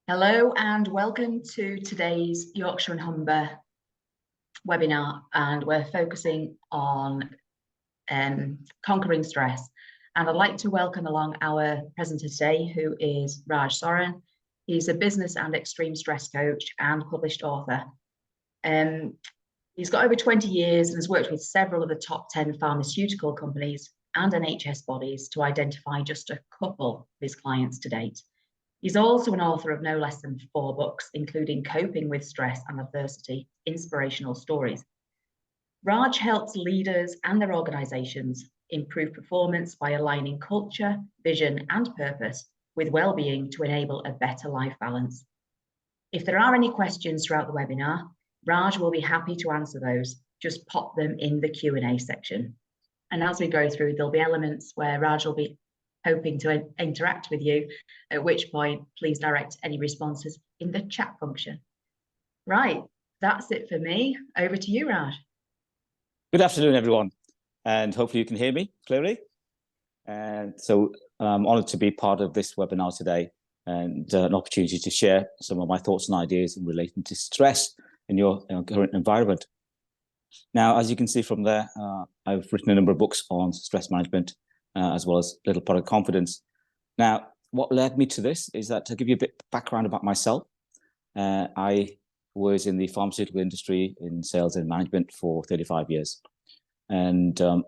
Hello and welcome to today's Yorkshire and Humber webinar, and we're focusing on conquering stress. And I'd like to welcome along our presenter today, who is Raj Soren. He's a business and extreme stress coach and published author. He's got over 20 years and has worked with several of the top 10 pharmaceutical companies and NHS bodies to identify just a couple of his clients to date. He's also an author of no less than 4 books, including Coping with Stress and Adversity, Inspirational Stories. Raj helps leaders and their organizations improve performance by aligning culture, vision, and purpose with well-being to enable a better life balance. If there are any questions throughout the webinar, Raj will be happy to answer those. Just pop them in the Q&A section. And as we go through, there'll be elements where Raj will be hoping to interact with you, at which point please direct any responses in the chat function. Right, that's it for me. Over to you, Raj. Good afternoon, everyone, and hopefully you can hear me clearly. And so I'm honoured to be part of this webinar today and an opportunity to share some of my thoughts and ideas in relation to stress in your current environment. Now, as you can see from there, I've written a number of books on stress management, as well as Little Product Confidence. Now, what led me to this is that to give you a bit of background about myself, I was in the pharmaceutical industry in sales and management for 35 years. And Can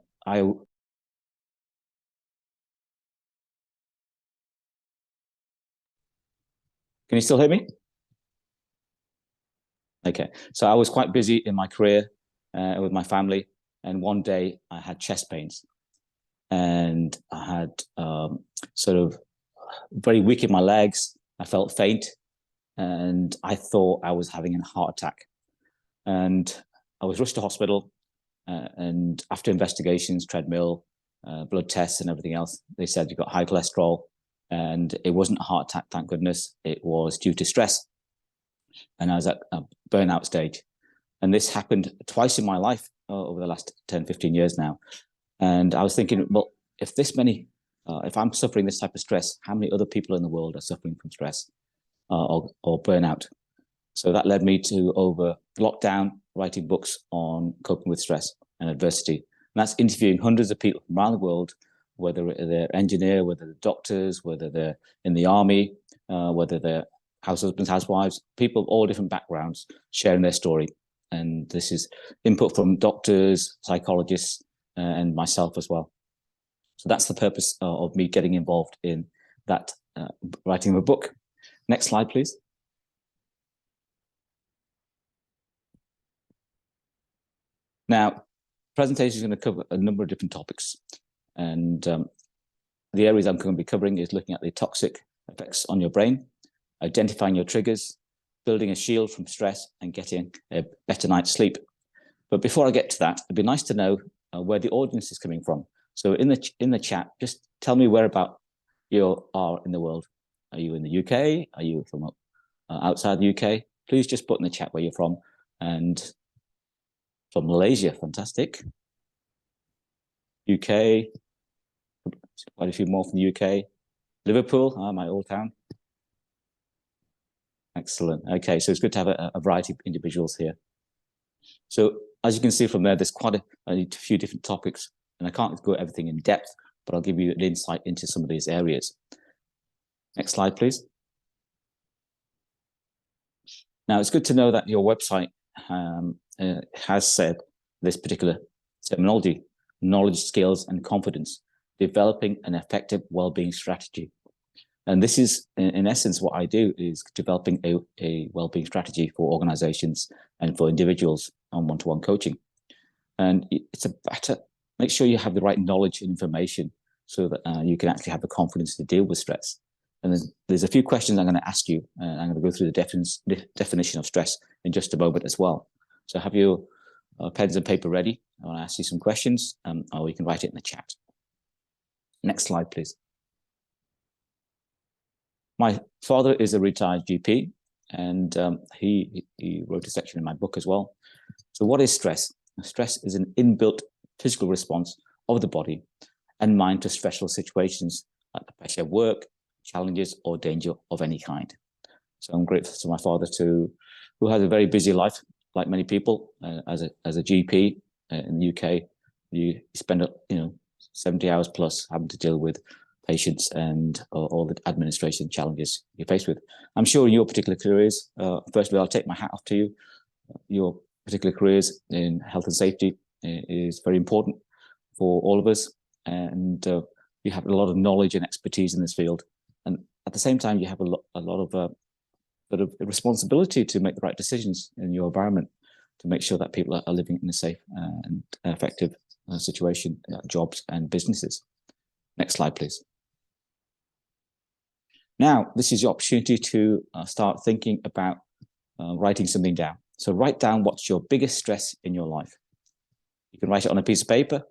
you still hear me? Okay, so I was quite busy in my career with my family, and one day I had chest pains. And I had sort of very weak in my legs. I felt faint, and I thought I was having a heart attack. And I was rushed to hospital, and after investigations, treadmill, blood tests and everything else, they said you've got high cholesterol, and it wasn't a heart attack, thank goodness. It was due to stress. And I was at a burnout stage. And this happened twice in my life over the last 10, 15 years now. And I was thinking, well, if I'm suffering this type of stress, how many other people in the world are suffering from stress or burnout? So that led me to, over lockdown, writing books on coping with stress and adversity. And that's interviewing hundreds of people from around the world, whether they're engineers, whether they're doctors, whether they're in the army, whether they're house husbands, housewives, people of all different backgrounds sharing their story. And this is input from doctors, psychologists, and myself as well. So that's the purpose of me getting involved in that, writing of a book. Next slide, please. Now, presentation is going to cover a number of different topics. And the areas I'm going to be covering is looking at the toxic effects on your brain, identifying your triggers, building a shield from stress, and getting a better night's sleep. But before I get to that, it'd be nice to know where the audience is coming from. So in the chat, just tell me whereabout you are in the world. Are you in the UK? Are you from outside the UK? Please just put in the chat where you're from. And from Malaysia, fantastic. UK, quite a few more from the UK. Liverpool, my old town. Excellent. Okay, so it's good to have a variety of individuals here. So as you can see from there, there's quite a few different topics, and I can't go everything in depth, but I'll give you an insight into some of these areas. Next slide, please. Now, it's good to know that your website has said this particular terminology: knowledge, skills, and confidence, developing an effective well-being strategy. And this is, in essence, what I do is developing a well-being strategy for organizations and for individuals on one-to-one coaching. And it's about to make sure you have the right knowledge and information so that you can actually have the confidence to deal with stress. And there's a few questions I'm going to ask you. I'm going to go through the definition of stress in just a moment as well. So have your pens and paper ready. I want to ask you some questions, or you can write it in the chat. Next slide, please. My father is a retired GP, and he wrote a section in my book as well. So what is stress? Stress is an inbuilt physical response of the body and mind to stressful situations like the pressure of work, challenges, or danger of any kind. So I'm grateful to my father who has a very busy life, like many people. As a GP in the UK, you spend 70 hours plus having to deal with patients and all the administration challenges you're faced with. I'm sure in your particular careers, firstly, I'll take my hat off to you. Your particular careers in health and safety is very important for all of us, and you have a lot of knowledge and expertise in this field. And at the same time, you have a lot of responsibility to make the right decisions in your environment to make sure that people are living in a safe and effective situation, jobs and businesses. Next slide, please. Now, this is your opportunity to start thinking about writing something down. So write down what's your biggest stress in your life. You can write it on a piece of paper,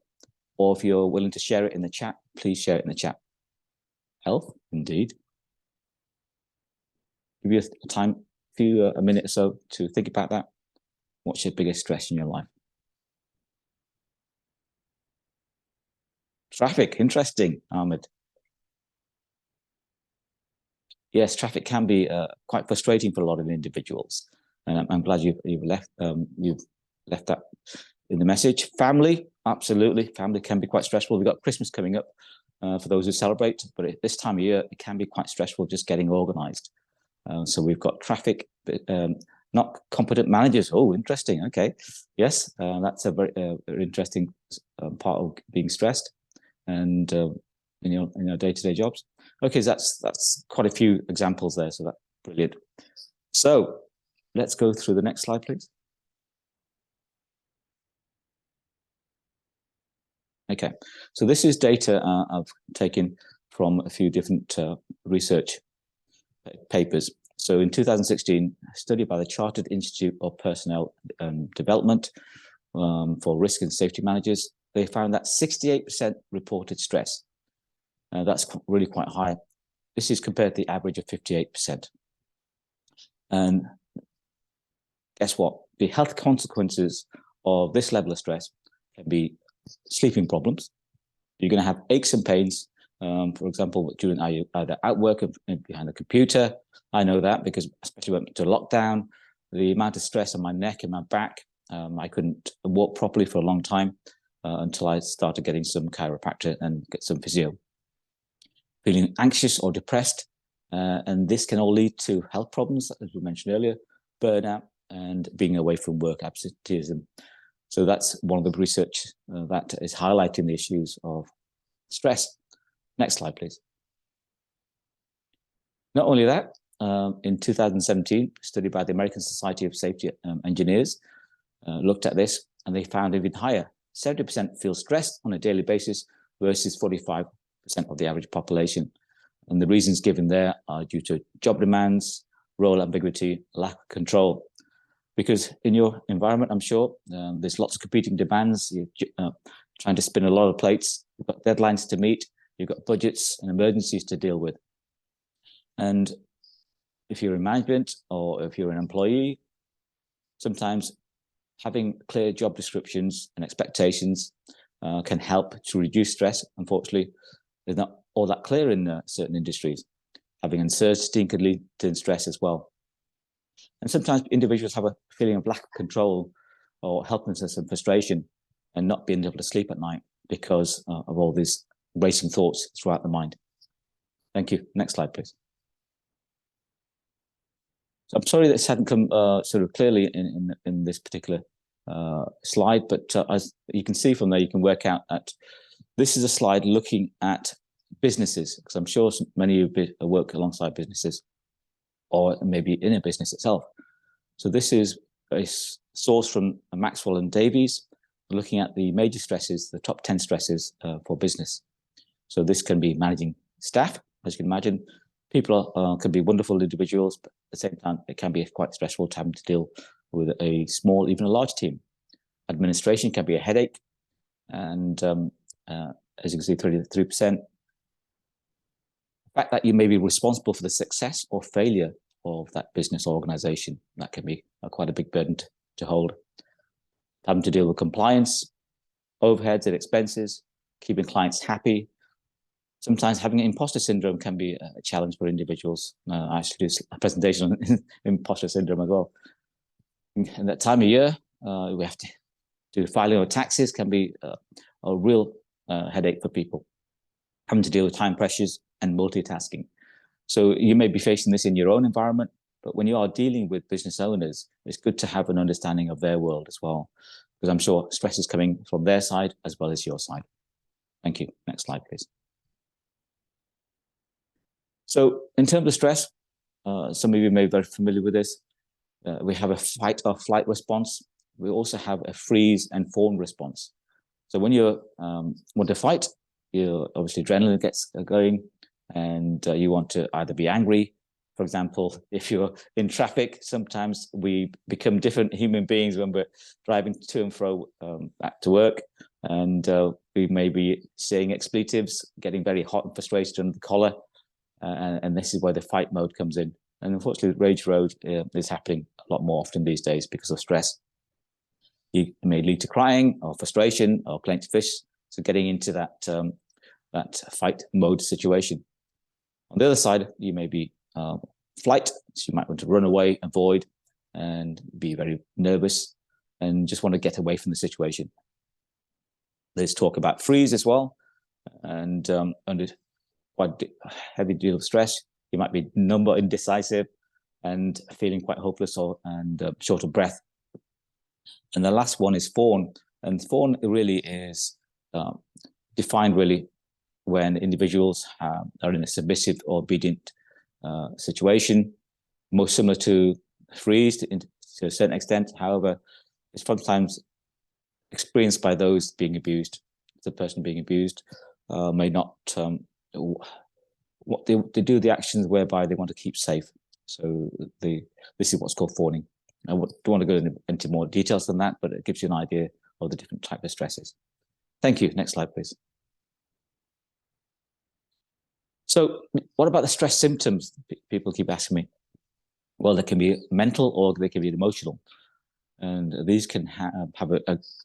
or if you're willing to share it in the chat, please share it in the chat. Health, indeed. Give you a time, a minute or so to think about that. What's your biggest stress in your life? Traffic, interesting, Ahmed. Yes, traffic can be quite frustrating for a lot of individuals, and I'm glad you've left that in the message. Family, absolutely, family can be quite stressful. We've got Christmas coming up for those who celebrate, but at this time of year, it can be quite stressful just getting organised. So we've got traffic, not competent managers. Oh, interesting. Okay, yes, that's a very interesting part of being stressed, and in your day-to-day jobs. Okay, so that's quite a few examples there. So that's brilliant. So let's go through the next slide, please. Okay, so this is data I've taken from a few different research papers. So in 2016, a study by the Chartered Institute of Personnel Development for risk and safety managers, they found that 68% reported stress. That's really quite high. This is compared to the average of 58%. And guess what? The health consequences of this level of stress can be sleeping problems. You're going to have aches and pains, for example, during either at work or behind a computer. I know that because especially when to lockdown, the amount of stress on my neck and my back, I couldn't walk properly for a long time until I started getting some chiropractor and get some physio. Feeling anxious or depressed, and this can all lead to health problems, as we mentioned earlier, burnout, and being away from work, absenteeism. So that's one of the research that is highlighting the issues of stress. Next slide, please. Not only that, in 2017, a study by the American Society of Safety Engineers looked at this, and they found even higher. 70% feel stressed on a daily basis versus 45% of the average population. And the reasons given there are due to job demands, role ambiguity, lack of control. Because in your environment, I'm sure, there's lots of competing demands. You're trying to spin a lot of plates. You've got deadlines to meet. You've got budgets and emergencies to deal with. And if you're in management or if you're an employee, sometimes having clear job descriptions and expectations can help to reduce stress. Unfortunately, they're not all that clear in certain industries. Having uncertainty can lead to stress as well. And sometimes individuals have a feeling of lack of control or helplessness and frustration and not being able to sleep at night because of all these racing thoughts throughout the mind. Thank you. Next slide, please. So I'm sorry this hadn't come sort of clearly in this particular slide, but as you can see from there, you can work out that this is a slide looking at businesses, because I'm sure many of you work alongside businesses or maybe in a business itself. So this is a source from Maxwell and Davies, looking at the major stresses, the top 10 stresses for business. So this can be managing staff, as you can imagine. People can be wonderful individuals, but at the same time, it can be quite stressful to having to deal with a small, even a large team. Administration can be a headache. And as you can see, 33%. The fact that you may be responsible for the success or failure of that business or organization, that can be quite a big burden to hold. Having to deal with compliance, overheads and expenses, keeping clients happy, Sometimes having imposter syndrome can be a challenge for individuals. I actually do a presentation on imposter syndrome as well. And that time of year, we have to do filing of taxes can be a real headache for people, having to deal with time pressures and multitasking. So you may be facing this in your own environment, but when you are dealing with business owners, it's good to have an understanding of their world as well, because I'm sure stress is coming from their side as well as your side. Thank you. Next slide, please. So in terms of stress, some of you may be very familiar with this. We have a fight or flight response. We also have a freeze and fawn response. So when you want to fight, obviously adrenaline gets going, and you want to either be angry. For example, if you're in traffic, sometimes we become different human beings when we're driving to and fro back to work, and we may be saying expletives, getting very hot and frustrated under the collar, and this is where the fight mode comes in. And unfortunately, rage road is happening a lot more often these days because of stress. It may lead to crying or frustration or clenched fists, so getting into that fight mode situation. On the other side, you may be flight, so you might want to run away, avoid, and be very nervous and just want to get away from the situation. There's talk about freeze as well, and under quite heavy deal of stress, you might be numb or indecisive and feeling quite hopeless and short of breath. And the last one is fawn, and fawn really is defined really when individuals are in a submissive or obedient situation, most similar to freeze to a certain extent. However, it's sometimes experienced by those being abused. The person being abused may not what they do the actions whereby they want to keep safe. So this is what's called fawning. I don't want to go into more details than that, but it gives you an idea of the different types of stresses. Thank you. Next slide, please. So what about the stress symptoms? People keep asking me. Well, they can be mental or they can be emotional. And these can have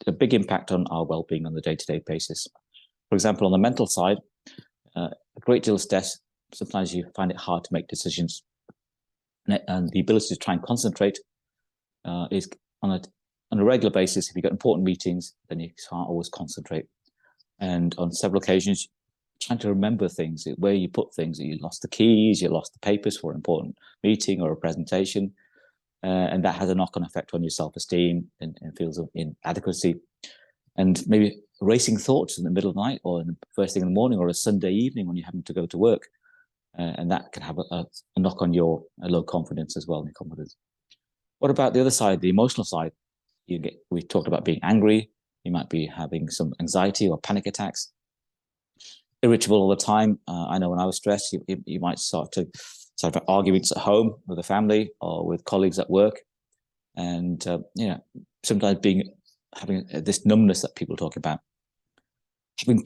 a big impact on our well-being on the day-to-day basis. For example, on the mental side, a great deal of stress, sometimes you find it hard to make decisions. And the ability to try and concentrate is on a regular basis. If you've got important meetings, then you can't always concentrate. And on several occasions, trying to remember things, where you put things, you lost the keys, you lost the papers for an important meeting or a presentation, and that has a knock-on effect on your self-esteem and feels of inadequacy. And maybe racing thoughts in the middle of the night or in the first thing in the morning or a Sunday evening when you're having to go to work. And that can have a knock on your low confidence as well, and your confidence. What about the other side, the emotional side? We talked about being angry. You might be having some anxiety or panic attacks. Irritable all the time. I know when I was stressed, you might start to have arguments at home with the family or with colleagues at work. And, sometimes having this numbness that people talk about.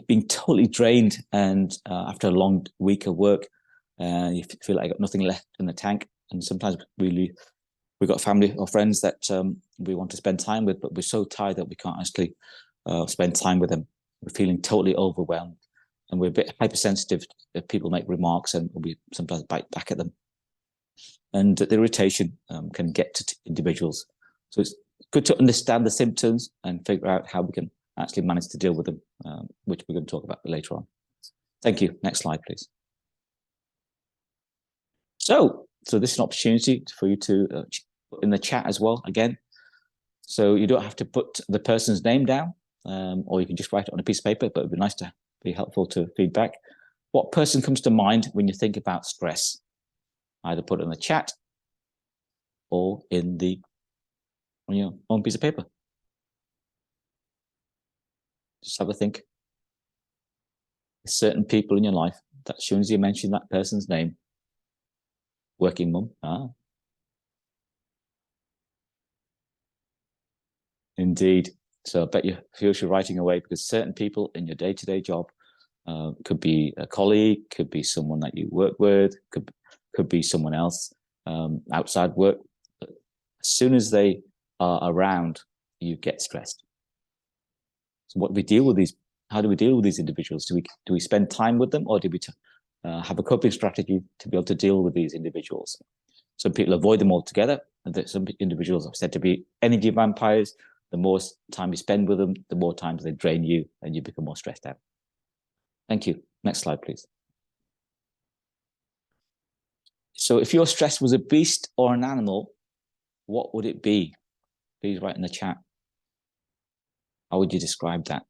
Being totally drained and after a long week of work, you feel like you've got nothing left in the tank. And sometimes we've got family or friends that we want to spend time with, but we're so tired that we can't actually spend time with them. We're feeling totally overwhelmed, and we're a bit hypersensitive if people make remarks, and we sometimes bite back at them. And the irritation can get to individuals. So it's good to understand the symptoms and figure out how we can actually manage to deal with them, which we're going to talk about later on. Thank you. Next slide, please. So this is an opportunity for you to put in the chat as well, again. So you don't have to put the person's name down, or you can just write it on a piece of paper, but it'd be nice to be helpful to feedback. What person comes to mind when you think about stress? Either put it in the chat or on your own piece of paper. Just have a think. There's certain people in your life that as soon as you mention that person's name, working mum, indeed. So I bet you feel you're writing away, because certain people in your day-to-day job could be a colleague, could be someone that you work with, could be someone else outside work. But as soon as they are around, you get stressed. So what we deal with these how do we deal with these individuals? Do we spend time with them, or do we have a coping strategy to be able to deal with these individuals? Some people avoid them altogether, and some individuals are said to be energy vampires. The more time you spend with them, the more times they drain you, and you become more stressed out. Thank you. Next slide, please. So if your stress was a beast or an animal, what would it be? Please write in the chat. How would you describe that?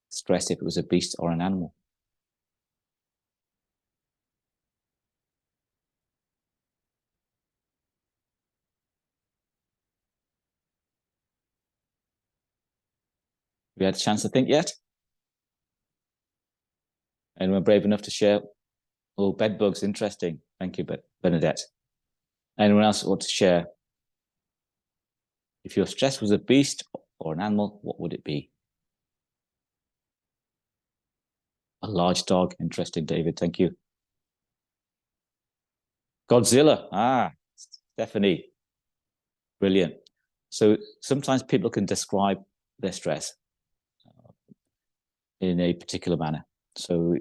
Stress if it was a beast or an animal? Have you had a chance to think yet? Anyone brave enough to share? Oh, bed bugs, interesting. Thank you, Bernadette. Anyone else want to share? If your stress was a beast or an animal, what would it be? A large dog. Interesting, David. Thank you. Godzilla. Ah, Stephanie. Brilliant. So sometimes people can describe their stress in a particular manner. So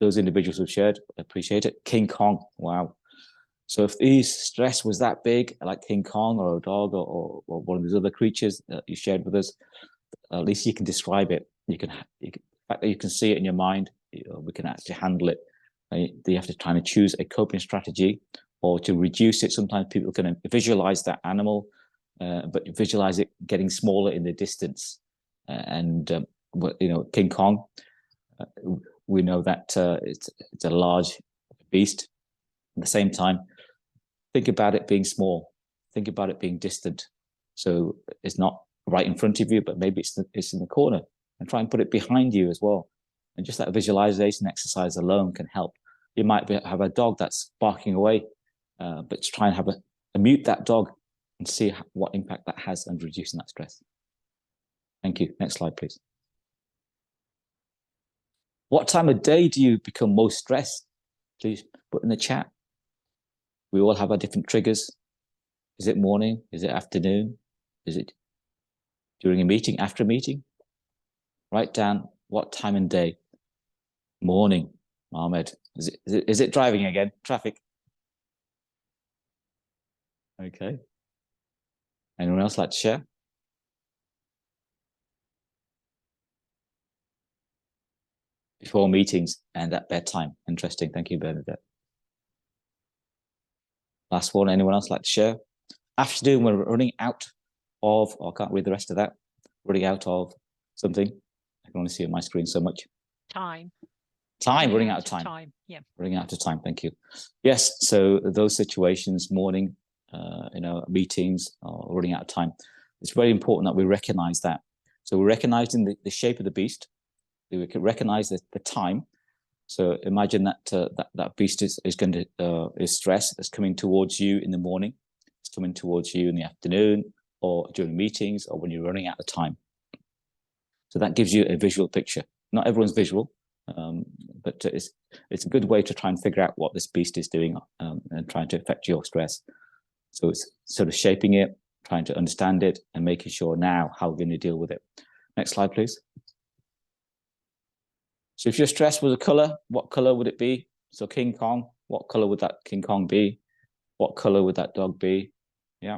those individuals who've shared, appreciate it. King Kong. Wow. So if the stress was that big, like King Kong or a dog or one of these other creatures that you shared with us, at least you can describe it. The fact that you can see it in your mind, we can actually handle it. You have to try and choose a coping strategy or to reduce it. Sometimes people can visualize that animal, but visualize it getting smaller in the distance. King Kong, we know that it's a large beast. At the same time, think about it being small. Think about it being distant. So it's not right in front of you, but maybe it's in the corner, and try and put it behind you as well. And just that visualization exercise alone can help. You might have a dog that's barking away, but try and have a mute that dog and see what impact that has on reducing that stress. Thank you. Next slide, please. What time of day do you become most stressed? Please put in the chat. We all have our different triggers. Is it morning? Is it afternoon? Is it during a meeting, after a meeting? Write down what time and day. Morning, Ahmed. Is it driving again? Traffic. Okay. Anyone else like to share? Before meetings and at bedtime. Interesting. Thank you, Bernadette. Last one. Anyone else like to share? Afternoon, we're running out of, I can't read the rest of that. Running out of something. I can only see on my screen so much. Time. Running out of time. Yeah. Running out of time. Thank you. Yes. So those situations, morning, meetings, or running out of time. It's very important that we recognize that. So we're recognizing the shape of the beast. We can recognize the time. So imagine that that beast is stress. It's coming towards you in the morning. It's coming towards you in the afternoon, or during meetings, or when you're running out of time. So that gives you a visual picture. Not everyone's visual, but it's a good way to try and figure out what this beast is doing and trying to affect your stress. So it's sort of shaping it, trying to understand it, and making sure now how we're going to deal with it. Next slide, please. So if your stress was a color, what color would it be? So King Kong, what color would that King Kong be? What color would that dog be? Yeah.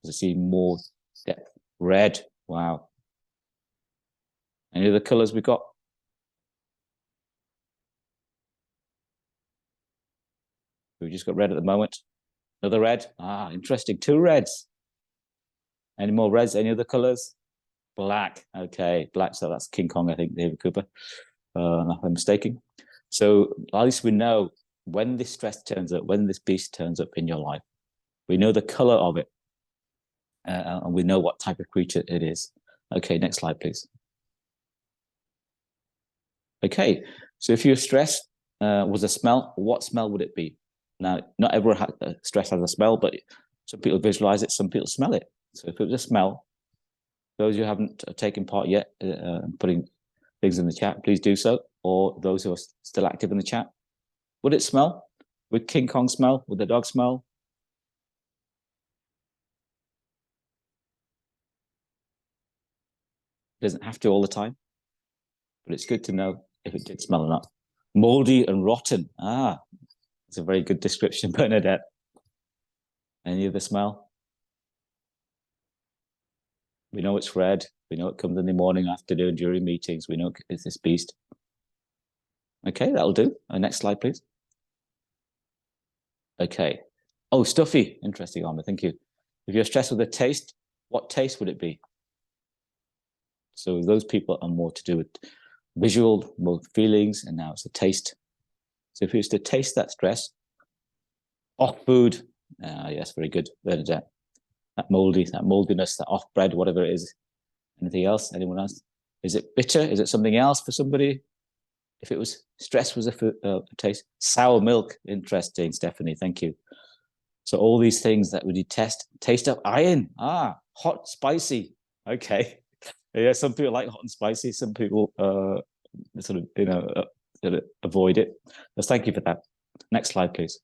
Does it see more depth? Red. Wow. Any other colors we got? We've just got red at the moment. Another red. Ah, interesting. 2 reds. Any more reds? Any other colors? Black. Okay, black. So that's King Kong, I think, David Cooper. If I'm mistaken. So at least we know when this stress turns up, when this beast turns up in your life. We know the color of it. And we know what type of creature it is. Okay, next slide, please. Okay, so if your stress was a smell, what smell would it be? Now, not everyone stress has a smell, but some people visualize it, some people smell it. So if it was a smell, those who haven't taken part yet, putting things in the chat, please do so. Or those who are still active in the chat, would it smell? Would King Kong smell? Would the dog smell? It doesn't have to all the time, but it's good to know if it did smell or not. Moldy and rotten. Ah, it's a very good description, Bernadette. Any other smell? We know it's red. We know it comes in the morning, afternoon, during meetings. We know it's this beast. Okay, that'll do. Next slide, please. Okay. Oh, stuffy. Interesting, Arma. Thank you. If you're stressed with a taste, what taste would it be? So those people are more to do with visual, more feelings, and now it's a taste. So if you was to taste that stress, off food, yes, very good, Bernadette. That moldiness, that off bread, whatever it is. Anything else? Anyone else? Is it bitter? Is it something else for somebody? If it was stress was a taste. Sour milk, interesting, Stephanie, thank you. So all these things that we detest. Taste of iron, hot, spicy, okay. Yeah, some people like hot and spicy, some people sort of, avoid it. So thank you for that. Next slide, please.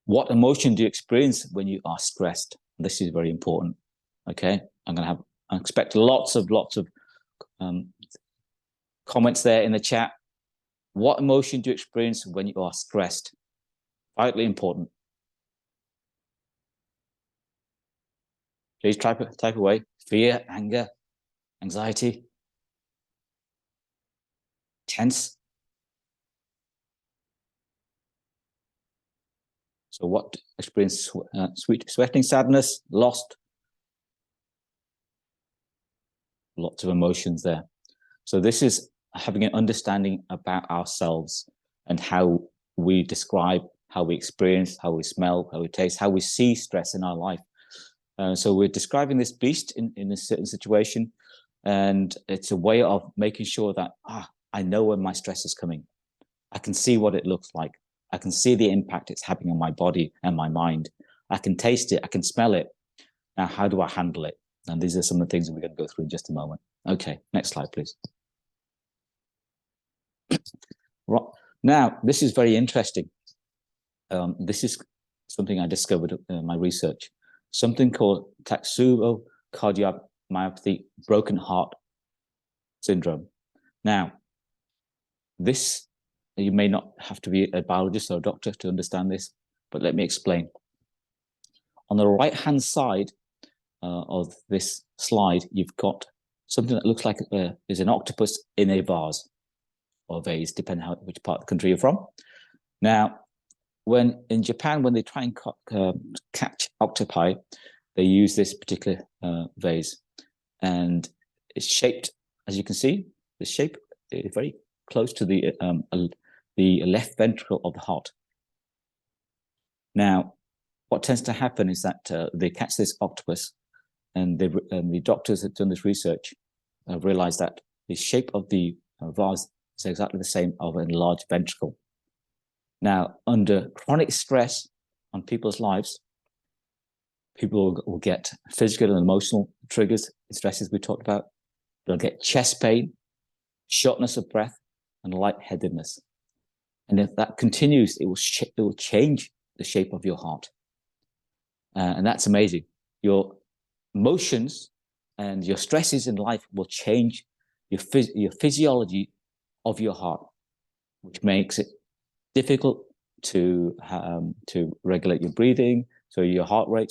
What emotion do you experience when you are stressed? This is very important. Okay, I expect lots of comments there in the chat. What emotion do you experience when you are stressed? Vitally important. Please type away. Fear, anger, anxiety, tense. So what experience? Sweating, sadness, lost. Lots of emotions there. So this is having an understanding about ourselves and how we describe, how we experience, how we smell, how we taste, how we see stress in our life. So we're describing this beast in a certain situation, and it's a way of making sure that I know when my stress is coming. I can see what it looks like. I can see the impact it's having on my body and my mind. I can taste it. I can smell it. Now, how do I handle it? And these are some of the things that we're going to go through in just a moment. Okay, next slide, please. Right. Now, this is very interesting. This is something I discovered in my research. Something called Takotsubo cardiomyopathy, broken heart syndrome. Now, this, you may not have to be a biologist or a doctor to understand this, but let me explain. On the right-hand side of this slide, you've got something that looks like is an octopus in a vase or vase, depending on which part of the country you're from. Now, when in Japan, when they try and catch octopi, they use this particular vase, and it's shaped, as you can see, the shape is very close to the left ventricle of the heart. Now, what tends to happen is that they catch this octopus, and the doctors that have done this research have realized that the shape of the vase is exactly the same of an enlarged ventricle. Now, under chronic stress on people's lives, people will get physical and emotional triggers, stresses we talked about. They'll get chest pain, shortness of breath, and lightheadedness. And if that continues, it will change the shape of your heart. And that's amazing. Your emotions and your stresses in life will change your physiology of your heart, which makes it difficult to regulate your breathing, so your heart rate,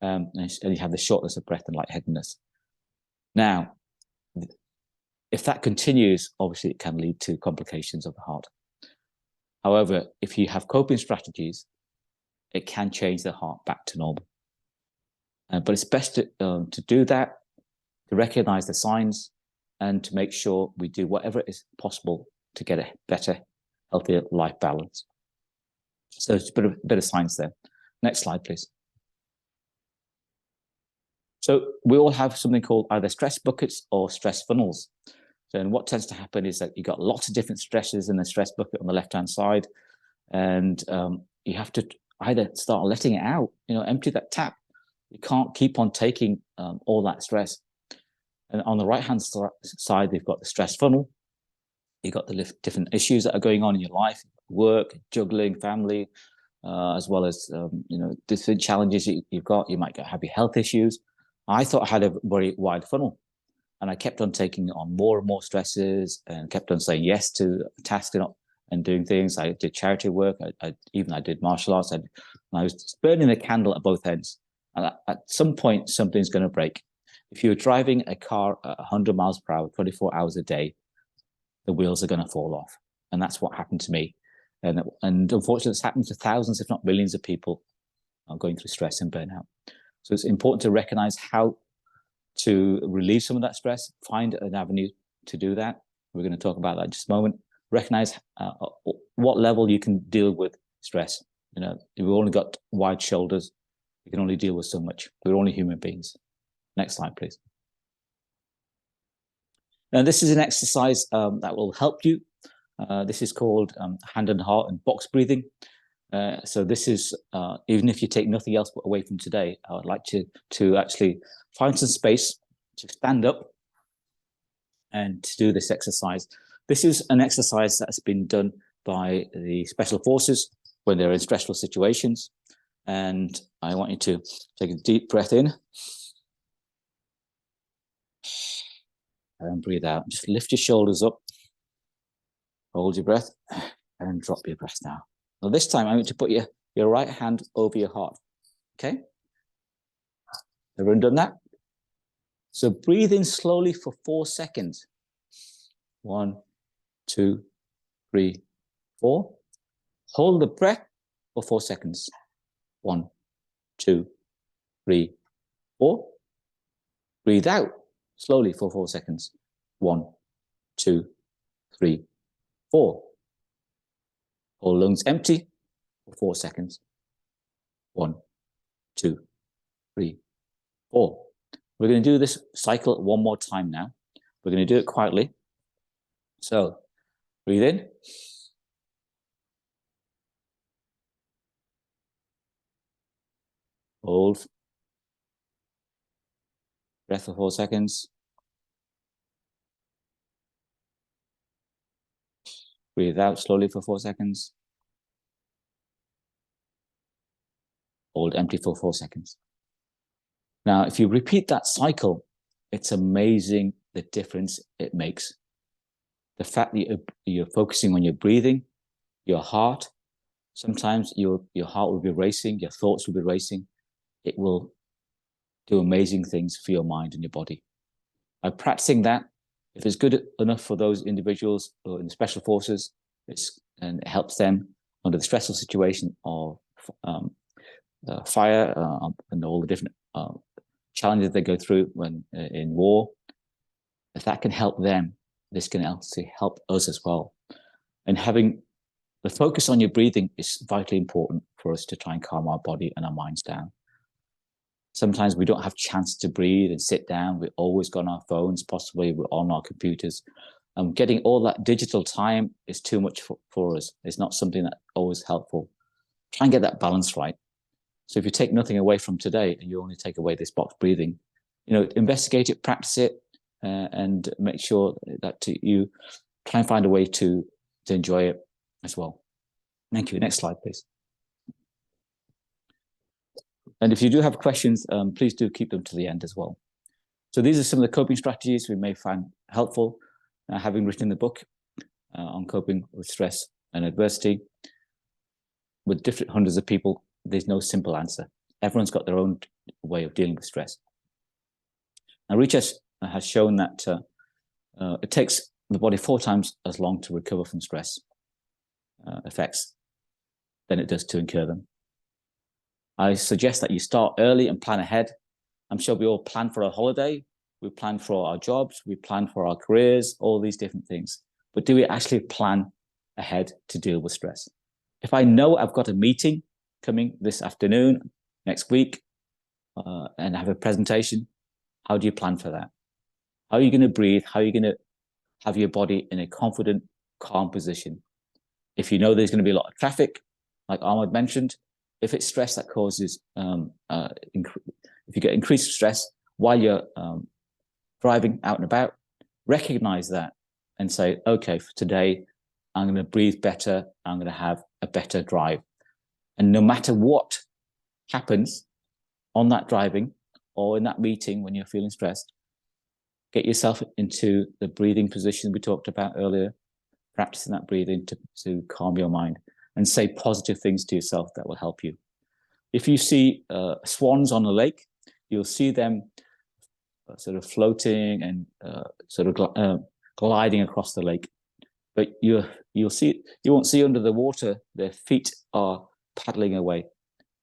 and you have the shortness of breath and lightheadedness. Now, if that continues, obviously it can lead to complications of the heart. However, if you have coping strategies, it can change the heart back to normal. But it's best to do that, to recognize the signs, and to make sure we do whatever is possible to get a better, healthier life balance. So it's a bit of science there. Next slide, please. So we all have something called either stress buckets or stress funnels. So and what tends to happen is that you've got lots of different stresses in the stress bucket on the left-hand side, and you have to either start letting it out, empty that tap. You can't keep on taking all that stress. And on the right-hand side, they've got the stress funnel. You've got the different issues that are going on in your life, work, juggling, family, as well as different challenges you've got. You might have health issues. I thought I had a very wide funnel, and I kept on taking on more and more stresses and kept on saying yes to tasks and doing things. I did charity work. I did martial arts. I was burning the candle at both ends. And at some point, something's going to break. If you're driving a car at 100 miles per hour, 24 hours a day, the wheels are going to fall off. And that's what happened to me. And unfortunately, it's happened to thousands, if not millions of people going through stress and burnout. So it's important to recognize how to relieve some of that stress, find an avenue to do that. We're going to talk about that in just a moment. Recognize what level you can deal with stress. You know, if we've only got wide shoulders, we can only deal with so much. We're only human beings. Next slide, please. Now, this is an exercise that will help you. This is called hand and heart and box breathing. So this is, even if you take nothing else away from today, I would like to actually find some space to stand up and to do this exercise. This is an exercise that's been done by the special forces when they're in stressful situations. And I want you to take a deep breath in and breathe out. Just lift your shoulders up, hold your breath, and drop your breath down. Now this time I want you to put your right hand over your heart, okay? Everyone done that? So breathe in slowly for 4 seconds. 1, 2, 3, 4. Hold the breath for 4 seconds. 1, 2, 3, 4. Breathe out slowly for 4 seconds. 1, 2, 3, 4. Hold lungs empty for 4 seconds. 1, 2, 3, 4. We're going to do this cycle one more time now. We're going to do it quietly. So breathe in. Hold. Breath for 4 seconds. Breathe out slowly for 4 seconds. Hold empty for 4 seconds. Now, if you repeat that cycle, it's amazing the difference it makes. The fact that you're focusing on your breathing, your heart, sometimes your heart will be racing, your thoughts will be racing. It will do amazing things for your mind and your body. By practicing that, if it's good enough for those individuals who are in the special forces, and it helps them under the stressful situation of fire and all the different challenges they go through when in war, if that can help them, this can also help us as well. And having the focus on your breathing is vitally important for us to try and calm our body and our minds down. Sometimes we don't have chance to breathe and sit down. We're always on our phones, possibly we're on our computers. Getting all that digital time is too much for us. It's not something that's always helpful. Try and get that balance right. So if you take nothing away from today and you only take away this box breathing, you know, investigate it, practice it, and make sure that you try and find a way to enjoy it as well. Thank you. Next slide, please. And if you do have questions, please do keep them to the end as well. So these are some of the coping strategies we may find helpful. Having written the book on coping with stress and adversity, with different hundreds of people, there's no simple answer. Everyone's got their own way of dealing with stress. Now, research has shown that it takes the body 4 times as long to recover from stress effects than it does to incur them. I suggest that you start early and plan ahead. I'm sure we all plan for a holiday, we plan for our jobs, we plan for our careers, all these different things. But do we actually plan ahead to deal with stress? If I know I've got a meeting coming this afternoon, next week, and I have a presentation, how do you plan for that? How are you going to breathe? How are you going to have your body in a confident, calm position? If you know there's going to be a lot of traffic, like Ahmed mentioned, if it's stress that causes, if you get increased stress while you're driving out and about, recognize that and say, okay, for today, I'm going to breathe better. I'm going to have a better drive. And no matter what happens on that driving, or in that meeting when you're feeling stressed, get yourself into the breathing position we talked about earlier, practicing that breathing to calm your mind, and say positive things to yourself that will help you. If you see swans on a lake, you'll see them sort of floating and gliding across the lake. But you won't see under the water, their feet are paddling away.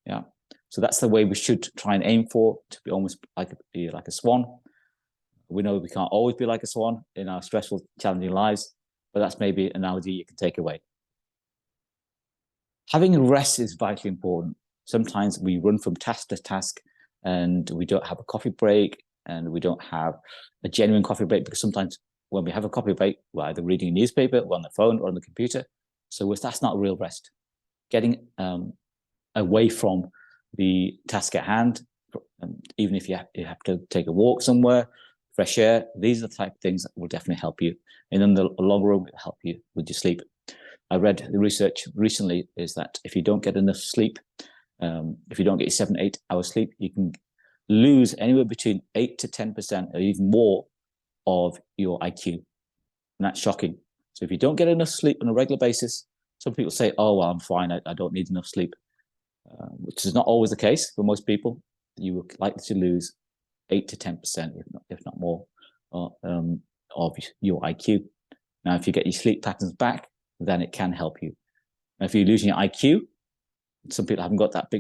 Yeah. So that's the way we should try and aim for, to be almost like a swan. We know we can't always be like a swan in our stressful, challenging lives, but that's maybe an analogy you can take away. Having rest is vitally important. Sometimes we run from task to task and we don't have a coffee break, and we don't have a genuine coffee break, because sometimes when we have a coffee break, we're either reading a newspaper, or on the phone, or on the computer. So that's not real rest. Getting away from the task at hand, even if you have to take a walk somewhere, fresh air, these are the type of things that will definitely help you. And in the long run, will help you with your sleep. I read the research recently is that if you don't get enough sleep, if you don't get your 7 to 8 hours sleep, you can lose anywhere between 8 to 10% or even more of your IQ. And that's shocking. So if you don't get enough sleep on a regular basis, some people say, oh, well, I'm fine, I don't need enough sleep, which is not always the case for most people. You are likely to lose 8 to 10%, if not more, of your IQ. Now, if you get your sleep patterns back, then it can help you. Now, if you're losing your IQ, some people haven't got that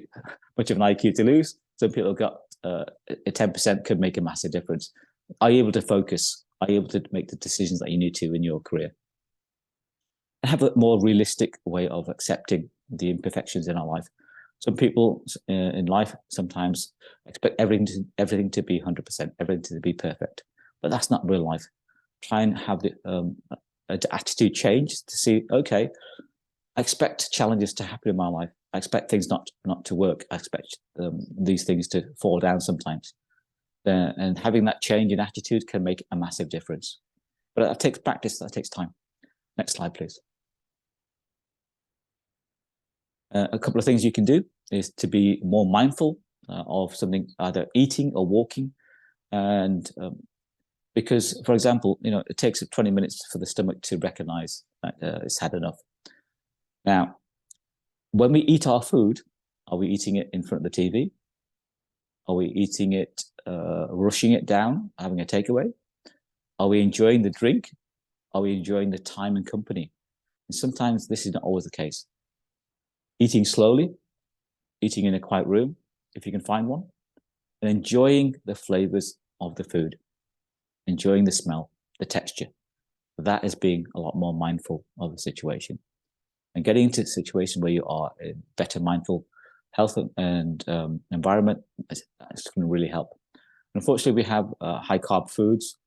much of an IQ to lose. Some people have got a 10% could make a massive difference. Are you able to focus? Are you able to make the decisions that you need to in your career? Have a more realistic way of accepting the imperfections in our life. Some people in life sometimes expect everything to be 100%, everything to be perfect, but that's not real life. Try and have the attitude change to see, okay, I expect challenges to happen in my life. I expect things not to work. I expect these things to fall down sometimes. And having that change in attitude can make a massive difference. But that takes practice, that takes time. Next slide, please. A couple of things you can do is to be more mindful of something, either eating or walking. And because, for example, it takes 20 minutes for the stomach to recognize that it's had enough. Now, when we eat our food, are we eating it in front of the TV? Are we eating it, rushing it down, having a takeaway? Are we enjoying the drink? Are we enjoying the time and company? And sometimes this is not always the case. Eating slowly, eating in a quiet room, if you can find one, and enjoying the flavors of the food, enjoying the smell, the texture. That is being a lot more mindful of the situation. And getting into a situation where you are in better mindful health and environment is going to really help. Unfortunately, we have high carb foods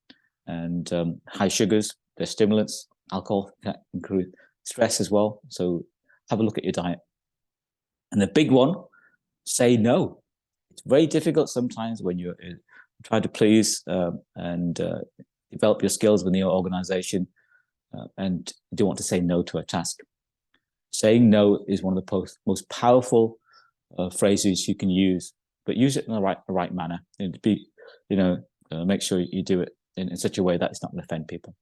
and high sugars. They're stimulants. Alcohol can increase stress as well. So have a look at your diet. And the big one, say no. It's very difficult sometimes when you're trying to please and develop your skills within your organization and you don't want to say no to a task. Saying no is one of the most powerful phrases you can use, but use it in the right manner. And make sure you do it in such a way that it's not going to offend people.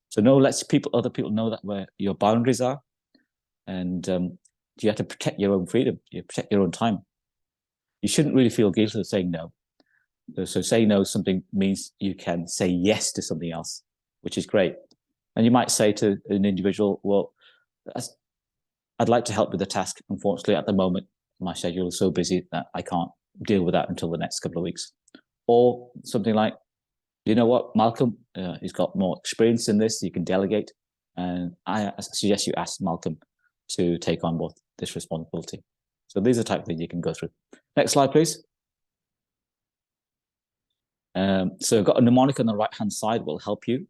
So no, let other people know that where your boundaries are, and you have to protect your own freedom. You protect your own time. You shouldn't really feel guilty of saying no. So saying no something means you can say yes to something else, which is great. And you might say to an individual, well, I'd like to help with the task. Unfortunately, at the moment, my schedule is so busy that I can't deal with that until the next couple of weeks. Or something like, you know what, Malcolm, he's got more experience in this, you can delegate. And I suggest you ask Malcolm to take on both this responsibility. So these are the type of things you can go through. Next slide, please. So I've got a mnemonic on the right-hand side will help you.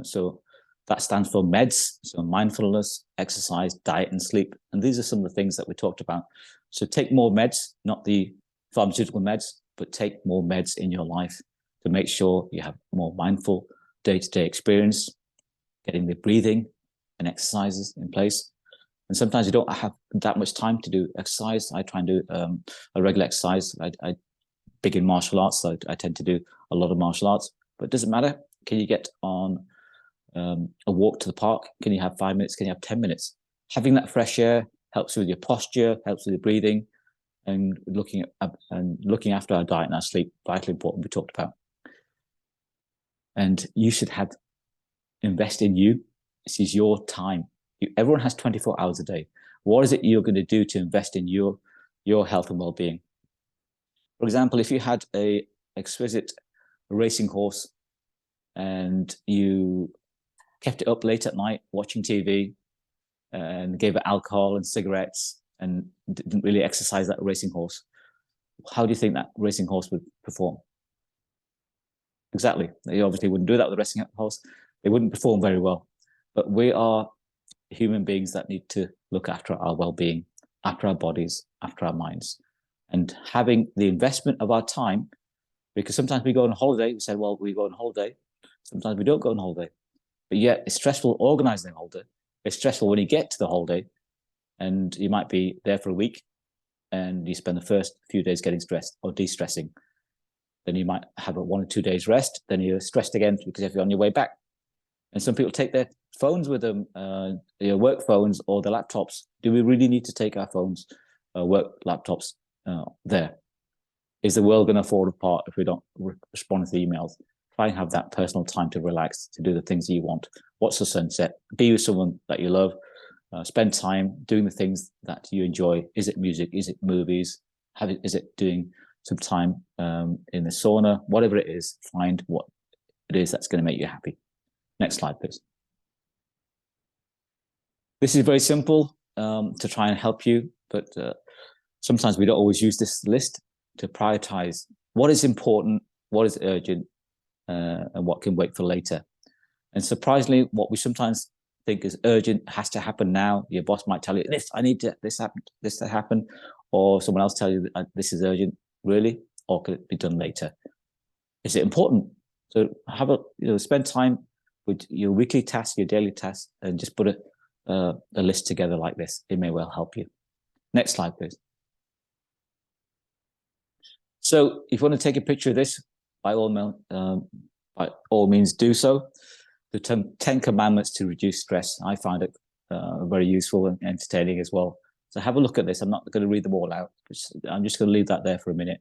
So that stands for MEDS, so mindfulness, exercise, diet, and sleep. And these are some of the things that we talked about. So take more meds, not the pharmaceutical meds, but take more meds in your life to make sure you have more mindful day-to-day experience, getting the breathing and exercises in place. And sometimes you don't have that much time to do exercise. I try and do a regular exercise. I big in martial arts, so I tend to do a lot of martial arts, but it doesn't matter. Can you get on a walk to the park? Can you have 5 minutes? Can you have 10 minutes? Having that fresh air helps with your posture, helps with your breathing, and looking after our diet and our sleep, vitally important, we talked about. And you should invest in you. This is your time. Everyone has 24 hours a day. What is it you're going to do to invest in your health and well-being? For example, if you had a exquisite racing horse and you kept it up late at night watching TV and gave it alcohol and cigarettes and didn't really exercise that racing horse, how do you think that racing horse would perform? Exactly. They obviously wouldn't do that with a racing horse. They wouldn't perform very well. But we are human beings that need to look after our well-being, after our bodies, after our minds. And having the investment of our time, because sometimes we go on holiday, we say, well, we go on holiday. Sometimes we don't go on holiday. But yet it's stressful organizing the holiday. It's stressful when you get to the holiday and you might be there for a week and you spend the first few days getting stressed or de-stressing. Then you might have a 1 or 2 days rest. Then you're stressed again because if you're on your way back. And some people take their phones with them, their work phones or their laptops. Do we really need to take our phones, work laptops there? Is the world going to fall apart if we don't respond to the emails? Try and have that personal time to relax, to do the things that you want. Watch the sunset. Be with someone that you love. Spend time doing the things that you enjoy. Is it music? Is it movies? Is it doing some time in the sauna? Whatever it is, find what it is that's going to make you happy. Next slide, please. This is very simple to try and help you, but sometimes we don't always use this list to prioritize what is important, what is urgent, and what can wait for later. And surprisingly, what we sometimes think is urgent has to happen now. Your boss might tell you, I need this to happen, or someone else tell you that this is urgent, really, or could it be done later? Is it important? So spend time with your weekly tasks, your daily tasks, and just put a list together like this. It may well help you. Next slide, please. So if you want to take a picture of this, by all means do so. The 10 commandments to reduce stress. I find it very useful and entertaining as well. So have a look at this. I'm not going to read them all out. I'm just going to leave that there for a minute.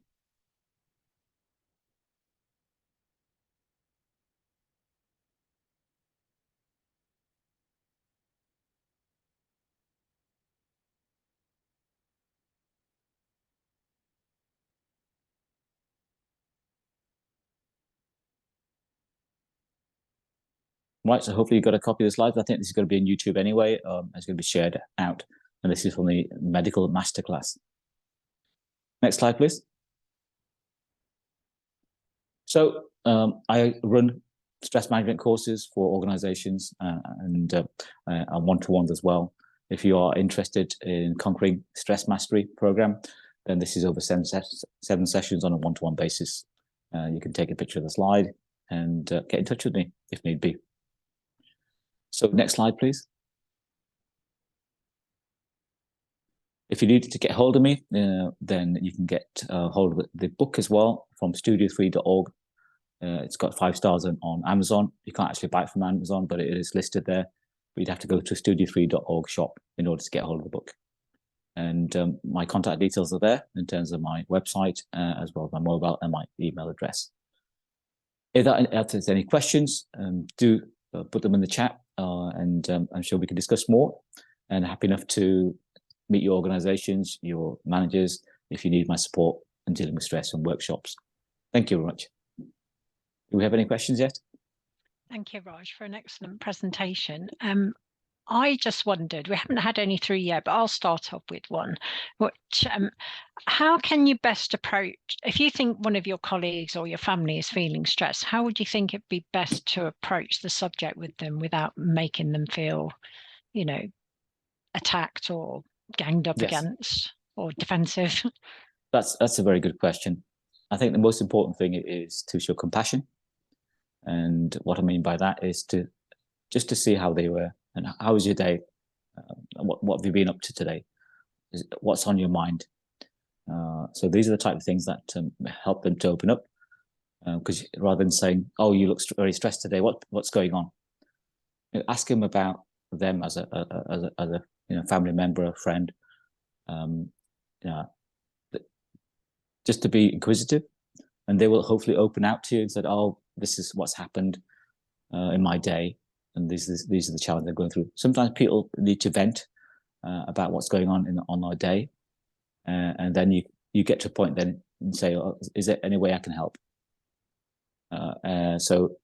Right, so hopefully you got a copy of this live. I think this is going to be on YouTube anyway. It's going to be shared out. And this is from the medical masterclass. Next slide, please. So I run stress management courses for organizations and one-to-ones as well. If you are interested in conquering stress mastery program, then this is over 7 sessions on a one-to-one basis. You can take a picture of the slide and get in touch with me if need be. So next slide, please. If you need to get hold of me, then you can get hold of the book as well from studio3.org. It's got 5 stars on Amazon. You can't actually buy it from Amazon, but it is listed there. But you'd have to go to studio3.org shop in order to get hold of the book. And my contact details are there in terms of my website, as well as my mobile and my email address. If there's any questions, do put them in the chat, and I'm sure we can discuss more. And happy enough to meet your organizations, your managers, if you need my support in dealing with stress and workshops. Thank you very much. Do we have any questions yet? Thank you, Raj, for an excellent presentation. I just wondered, we haven't had any through yet, but I'll start off with one. Which, how can you best approach, if you think one of your colleagues or your family is feeling stressed, how would you think it'd be best to approach the subject with them without making them feel, attacked or ganged up against or defensive? That's a very good question. I think the most important thing is to show compassion. And what I mean by that is just to see how they were and how was your day? What have you been up to today? What's on your mind? So these are the type of things that help them to open up. Because rather than saying, "Oh, you look very stressed today. What's going on?" Ask them about them as a family member, a friend. Just to be inquisitive, and they will hopefully open out to you and say, "Oh, this is what's happened in my day, and these are the challenges they're going through." Sometimes people need to vent about what's going on their day, and then you get to a point then and say, "Oh, is there any way I can help?" So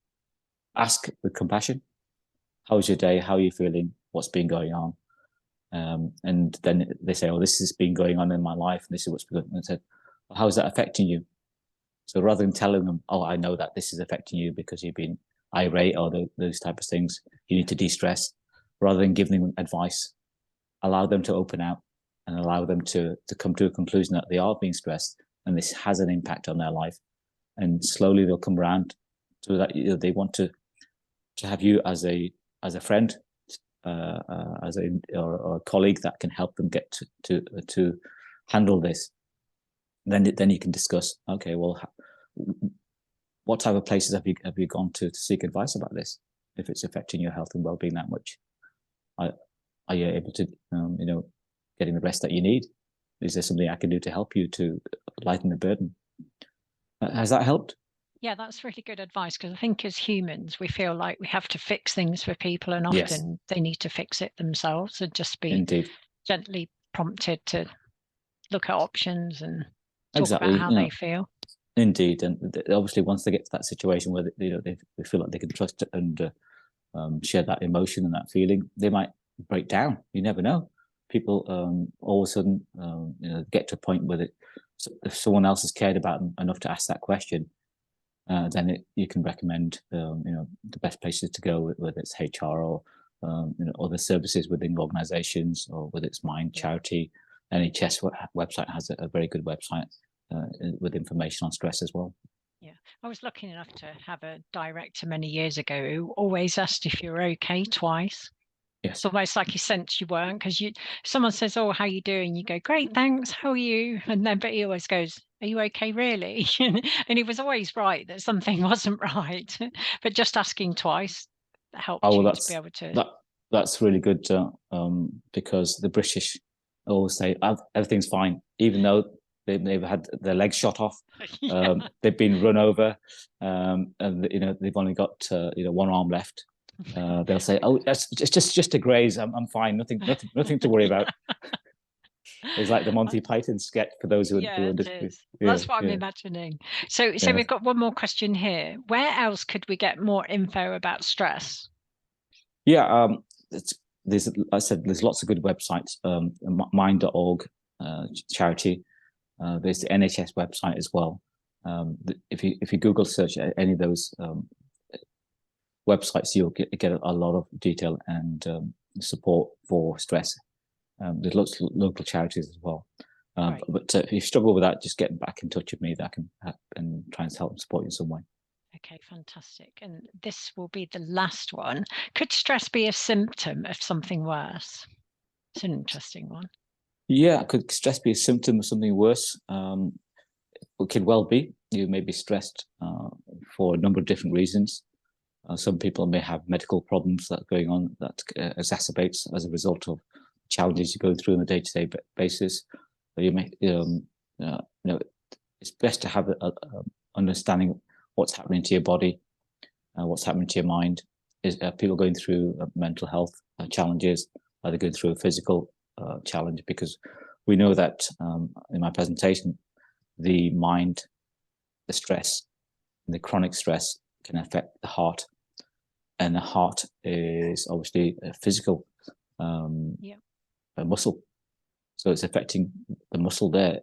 ask with compassion, "How's your day? How are you feeling? What's been going on?" And then they say, "Oh, this has been going on in my life, and this is what's been going on." And I said, well, "How is that affecting you?" So rather than telling them, "Oh, I know that this is affecting you because you've been irate or those type of things, you need to de-stress," rather than giving them advice, allow them to open out and allow them to come to a conclusion that they are being stressed and this has an impact on their life. And slowly they'll come around to that. They want to have you as a friend, as or a colleague that can help them get to handle this. Then you can discuss. Okay, well, what type of places have you gone to seek advice about this? If it's affecting your health and well-being that much, are you able to getting the rest that you need? Is there something I can do to help you to lighten the burden? Has that helped? Yeah, that's really good advice, because I think as humans, we feel like we have to fix things for people, and often they need to fix it themselves and just be gently prompted to look at options and talk about how they feel. Indeed, and obviously once they get to that situation where they feel like they can trust and share that emotion and that feeling, they might break down. You never know. People all of a sudden get to a point where if someone else is cared about them enough to ask that question, then you can recommend the best places to go, whether it's HR or other services within organisations, or whether it's Mind Charity. NHS website has a very good website with information on stress as well. Yeah, I was lucky enough to have a director many years ago who always asked if you're okay twice. Yes. It's almost like he sensed you weren't, because someone says, "Oh, how are you doing?" You go, "Great, thanks. How are you?" And then, but he always goes, "Are you okay, really?" And he was always right that something wasn't right. But just asking twice helped you to be able to. That's really good, because the British always say everything's fine, even though they've had their legs shot off, they've been run over, and they've only got one arm left. They'll say, "Oh, that's just a graze. I'm fine. Nothing to worry about." It's like the Monty Python sketch for those who understand. That's what I'm imagining. So we've got one more question here. Where else could we get more info about stress? Yeah, there's lots of good websites. Mind.org, charity. There's the NHS website as well. If you Google search any of those websites, you'll get a lot of detail and support for stress. There's lots of local charities as well. Right. But if you struggle with that, just get back in touch with me. That I can and try and help support you in some way. Okay, fantastic. And this will be the last one. Could stress be a symptom of something worse? It's an interesting one. Yeah, could stress be a symptom of something worse? It could well be. You may be stressed for a number of different reasons. Some people may have medical problems that are going on that exacerbates as a result of challenges you go through on a day-to-day basis. You may, it's best to have a understanding what's happening to your body, what's happening to your mind. Is people going through mental health challenges? Are they going through a physical challenge? Because we know that in my presentation, the mind, the stress, the chronic stress can affect the heart, and the heart is obviously a physical a muscle, so it's affecting the muscle there.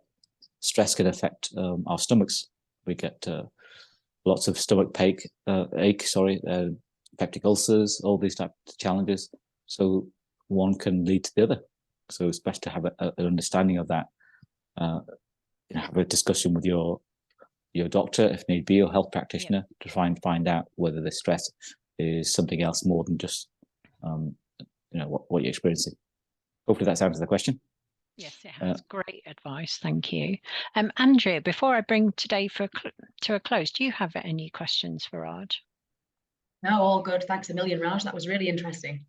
Stress can affect our stomachs. We get lots of stomach ache, peptic ulcers, all these types of challenges. So one can lead to the other. So it's best to have an understanding of that. Have a discussion with your doctor, if need be, or health practitioner, to try and find out whether the stress is something else more than just what you're experiencing. Hopefully that answers the question. Yes, it has. Great advice. Thank you. Andrea, before I bring today to a close, do you have any questions for Raj? No, all good. Thanks a million, Raj. That was really interesting.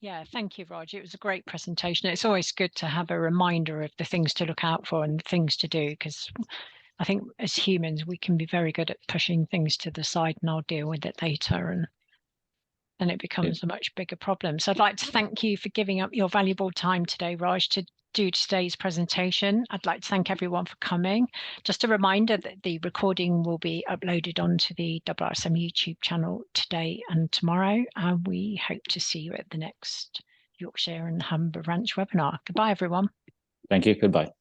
Yeah, thank you, Raj. It was a great presentation. It's always good to have a reminder of the things to look out for and the things to do, because I think as humans, we can be very good at pushing things to the side and I'll deal with it later. And it becomes a much bigger problem. So I'd like to thank you for giving up your valuable time today, Raj, to do today's presentation. I'd like to thank everyone for coming. Just a reminder that the recording will be uploaded onto the IIRSM YouTube channel today and tomorrow. And we hope to see you at the next Yorkshire and Humber Ranch webinar. Goodbye, everyone. Thank you. Goodbye.